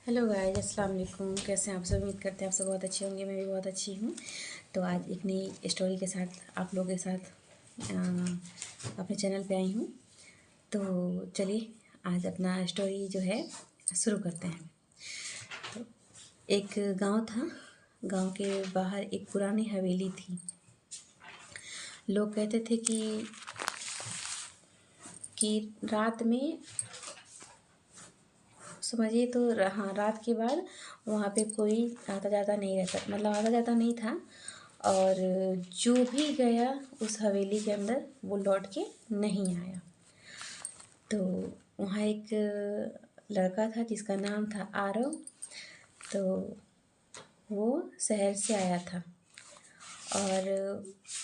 Hello guys, अस्सलाम वालेकुम। कैसे हैं आप सब? उम्मीद करते हैं आप सब बहुत अच्छे होंगे। मैं भी बहुत अच्छी हूँ। तो आज एक नई स्टोरी के साथ आप लोगों के साथ अपने चैनल पे आई हूँ। तो चलिए आज अपना स्टोरी जो है शुरू करते हैं। तो एक गांव था। गांव के बाहर एक पुरानी हवेली थी। लोग कहते थे कि रात में समझिए तो हाँ, रात के बाद वहाँ पे कोई आता जाता नहीं रहता, मतलब आता जाता नहीं था। और जो भी गया उस हवेली के अंदर वो लौट के नहीं आया। तो वहाँ एक लड़का था जिसका नाम था आरव। तो वो शहर से आया था और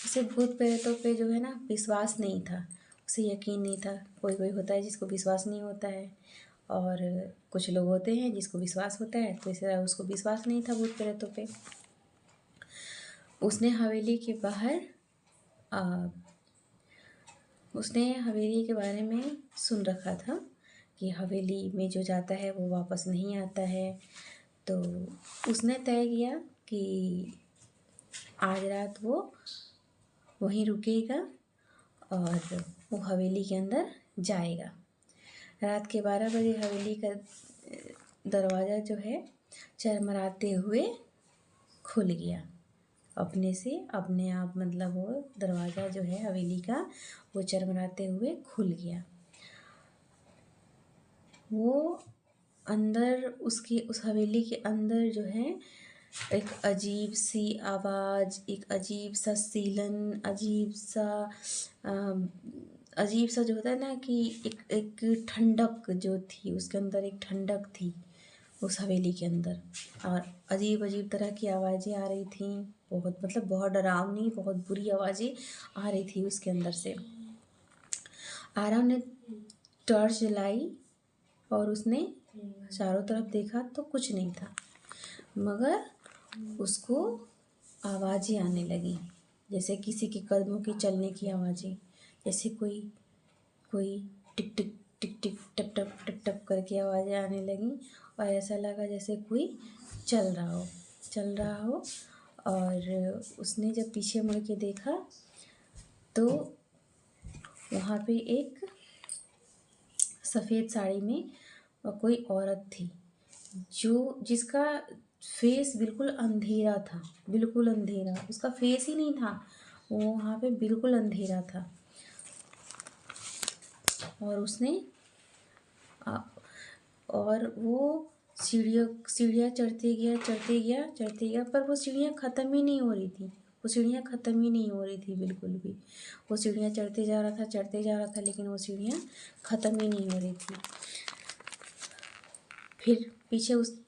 उसे भूत प्रेतों पे जो है ना विश्वास नहीं था। उसे यकीन नहीं था। कोई कोई होता है जिसको विश्वास नहीं होता है और कुछ लोग होते हैं जिसको विश्वास होता है। तो इस तरह उसको विश्वास नहीं था भूत प्रेतों पे। उसने हवेली के बाहर आ, उसने हवेली के बारे में सुन रखा था कि हवेली में जो जाता है वो वापस नहीं आता है। तो उसने तय किया कि आज रात वो वहीं रुकेगा और वो हवेली के अंदर जाएगा। रात के 12 बजे हवेली का दरवाज़ा जो है चरमराते हुए खुल गया अपने से अपने आप। मतलब वो दरवाज़ा जो है हवेली का वो चरमराते हुए खुल गया। वो अंदर उसकी उस हवेली के अंदर जो है एक अजीब सी आवाज़, एक अजीब सा सीलन, अजीब सा जो होता है ना कि एक ठंडक जो थी उसके अंदर, एक ठंडक थी उस हवेली के अंदर। और अजीब अजीब तरह की आवाज़ें आ रही थी। बहुत मतलब बहुत डरावनी, बहुत बुरी आवाज़ें आ रही थी उसके अंदर से। आराम ने टॉर्च जलाई और उसने चारों तरफ देखा तो कुछ नहीं था, मगर उसको आवाज़ें आने लगी जैसे किसी के कदमों की चलने की आवाज़ें। जैसे कोई कोई टिक टिक टिक टिक टप टप टप टप करके आवाज़ें आने लगीं और ऐसा लगा जैसे कोई चल रहा हो। और उसने जब पीछे मुड़ के देखा तो वहाँ पे एक सफ़ेद साड़ी में कोई औरत थी जिसका फेस बिल्कुल अंधेरा था। बिल्कुल अंधेरा, उसका फेस ही नहीं था, वो वहाँ पे बिल्कुल अंधेरा था। और उसने और वो सीढ़ियाँ चढ़ते गया पर वो सीढ़ियाँ ख़त्म ही नहीं हो रही थी। वो सीढ़ियाँ ख़त्म ही नहीं हो रही थी बिल्कुल भी। वो सीढ़ियाँ चढ़ते जा रहा था लेकिन वो सीढ़ियाँ ख़त्म ही नहीं हो रही थी। फिर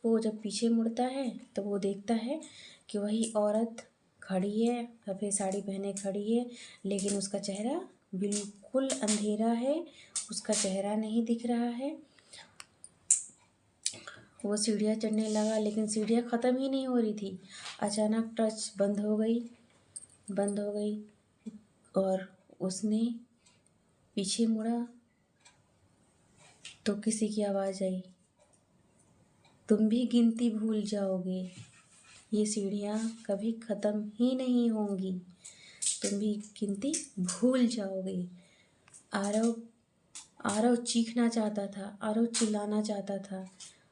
वो जब पीछे मुड़ता है तो वो देखता है कि वही औरत खड़ी है, सफ़ेद साड़ी पहने खड़ी है, लेकिन उसका चेहरा बिल्कुल अंधेरा है, उसका चेहरा नहीं दिख रहा है। वो सीढ़ियाँ चढ़ने लगा लेकिन सीढ़ियाँ ख़त्म ही नहीं हो रही थी। अचानक टच बंद हो गई और उसने पीछे मुड़ा तो किसी की आवाज़ आई, तुम भी गिनती भूल जाओगे, ये सीढ़ियाँ कभी ख़त्म ही नहीं होंगी, तुम भी गिनती भूल जाओगे। आरव आरव चीखना चाहता था, आरव चिल्लाना चाहता था,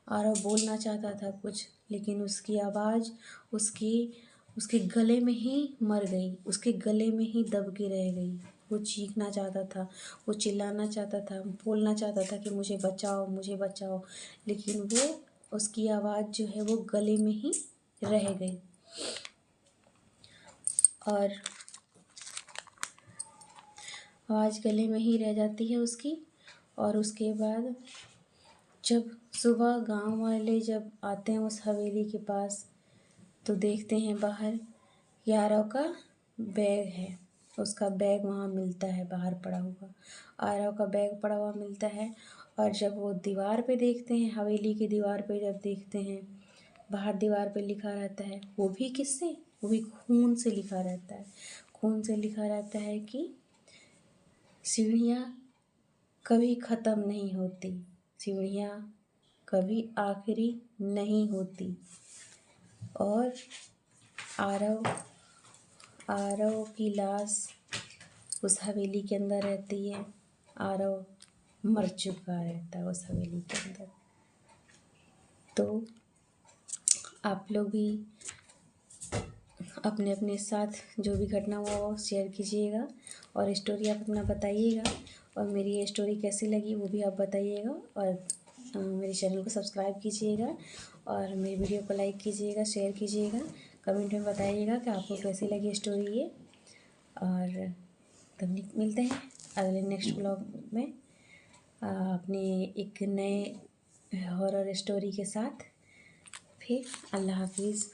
आरव बोलना चाहता था कुछ, लेकिन उसकी आवाज़ उसकी उसके गले में ही मर गई, उसके गले में ही दब के रह गई। वो चीखना चाहता था, वो चिल्लाना चाहता था, बोलना चाहता था कि मुझे बचाओ मुझे बचाओ, लेकिन वो उसकी आवाज़ जो है वो गले में ही रह गई। और आवाज़ गले में ही रह जाती है उसकी। और उसके बाद जब सुबह गांव वाले जब आते हैं उस हवेली के पास तो देखते हैं बाहर आरव का बैग है। उसका बैग वहाँ मिलता है बाहर पड़ा हुआ। आरव का बैग पड़ा हुआ मिलता है। और जब वो दीवार पे देखते हैं, हवेली की दीवार पे जब देखते हैं, बाहर दीवार पे लिखा रहता है, वो भी किससे, वो भी खून से लिखा रहता है। खून से लिखा रहता है कि सीढ़ियाँ कभी ख़त्म नहीं होती, सीढ़ियाँ कभी आखिरी नहीं होती। और आरव आरव की लाश उस हवेली के अंदर रहती है। आरव मर चुका रहता है उस हवेली के अंदर। तो आप लोग भी अपने अपने साथ जो भी घटना हुआ वो शेयर कीजिएगा और स्टोरी आप अपना बताइएगा। और मेरी ये स्टोरी कैसी लगी वो भी आप बताइएगा। और मेरे चैनल को सब्सक्राइब कीजिएगा और मेरी वीडियो को लाइक कीजिएगा, शेयर कीजिएगा, कमेंट में बताइएगा कि आपको कैसी लगी स्टोरी ये। और तब मिलते हैं अगले नेक्स्ट ब्लॉग में अपने एक नए हॉरर स्टोरी के साथ। फिर अल्लाह हाफिज़।